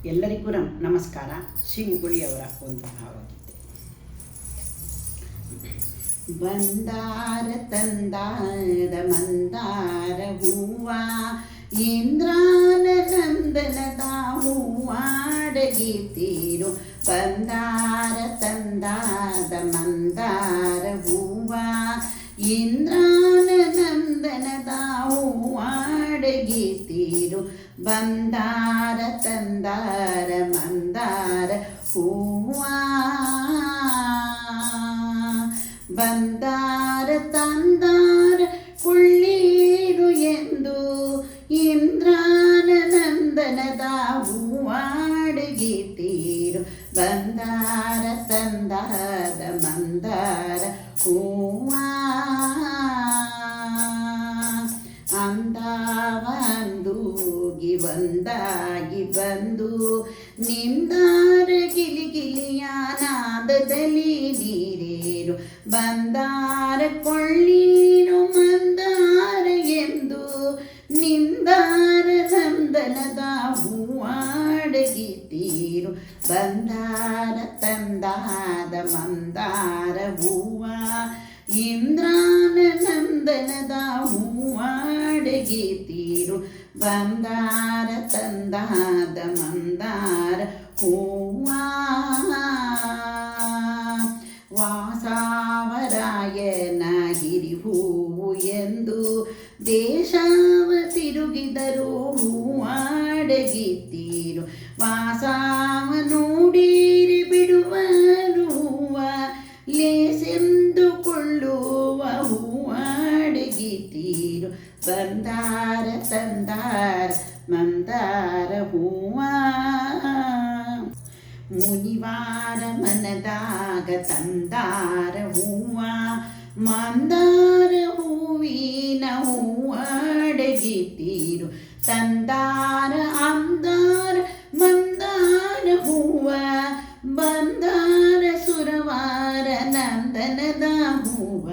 ಎಲ್ಲರಿಗೂ ನಮಸ್ಕಾರ. ಶಿಂಗುಳಿಯವರ ಒಂದು ಭಾವಗೀತೆ. ಬಂದಾರ ತಂದಾರ ಮಂದಾರ ಹೂವ, ಇಂದ್ರಾನ ನಂದನದ ಹೂವಾಡಗೀತೀರು. ಬಂದಾರ ತಂದಾದ ಮಂದಾರ ಹೂವ, ಇಂದ್ರಾನ ನಂದನದ ಹೂವಾಡಗೀತೀರು. ಬಂದಾರ ತಂದಾರ ಮಂದಾರ ಹೂವ, ಬಂದಾರ ತಂದಾರ ಕುಳ್ಳೀರು ಎಂದು ಇಂದ್ರಾನ ನಂದನದ ಹೂವಾಡಗೀತೀರು. ಬಂದಾರ ತಂದಾದ ಮಂದಾರ ಹೂವ, ಅಂದವಾಗಿ ಒಂದಾಗಿ ಬಂದು ನಿಂದಾರ ಗಿಲಿಗಿಲಿಯ ನಾದದಲ್ಲಿ ನೀರೇರು. ಬಂದಾರ ಕೊಳ್ಳೀರು ಮಂದಾರ ಎಂದು ನಿಂದಾರ ನಂದನದ ಹೂವಾಡಗೀತೀರು. ಬಂದಾರ ತಂದಾದ ಮಂದಾರ ಹೂವ, ಇಂದ್ರಾನ ನಂದನದ ಹೂವಾಡಗೀತೀರು. ಬಂದಾರ ತಂದಾದ ಮಂದಾರ ಹೂವ, ವಾಸಾವರಾಯನ ಹಿರಿ ಹೂವು ಎಂದು ದೇಶವ ತಿರುಗಿದರು ಹೂವಾಡಗೀತೀರು. ವಾಸಾವ ನೋಡಿರಿ ಬಿಡುವರು ಹೂವ, ಲೇಸೆಂದುಕೊಳ್ಳುವ ಹೂವಾಡಗೀತೀರು. ಬಂದಾರ ತಂದಾರ ಮಂದಾರ ಹೂವ, ಮುನಿವಾರ ಮನದಾಗ ತಂದಾರ ಹೂವ, ಮಂದಾರ ಹೂವಿನ ಹೂವಾಡಗೀತೀರು. ತಂದಾರ ಅಂದಾರ ಮಂದಾರ ಹೂವ, ಬಂದಾರ ಸುರವಾರ ನಂದನದ ಹೂವ.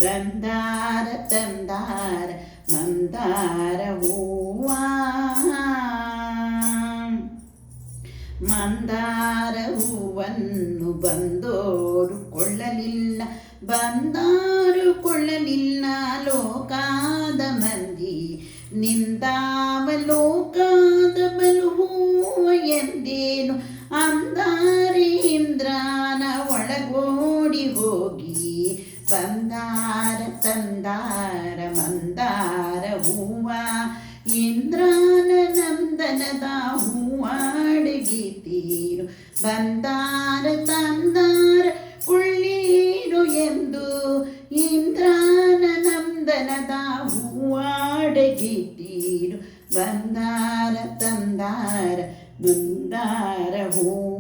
ಬಂದಾರ ತಂದಾರ ಮಂದಾರ ಹೂವ, ಮಂದಾರ ಹೂವನ್ನು ಬಂದೋರು ಕೊಳ್ಳಲಿಲ್ಲ, ಬಂದಾರು ಕೊಳ್ಳಲಿಲ್ಲ ಲೋಕಾದ ಮಂದಿ. ನಿಂದಾವ ಲೋಕಾದ ಬಲು ಹೂವ ಎಂದೇನು ಅಂದಾರಿ ಇಂದ್ರಾನ ಒಳಗೋಡಿ ಹೋಗಿ. ಬಂದಾರ ತಂದಾರ ಮಂದಾರ ಹೂವ, ಇಂದ್ರಾನ ನಂದನದ ಹೂವಾಡಗೀತೀರು. ಬಂದಾರ ತಂದಾರ ಕುಳ್ಳೀರು ಎಂದು ಇಂದ್ರಾನ ನಂದನದ ಹೂವಾಡಗೀತೀರು. ಬಂದಾರ ತಂದಾರ ಮಂದಾರ ಹೂವ.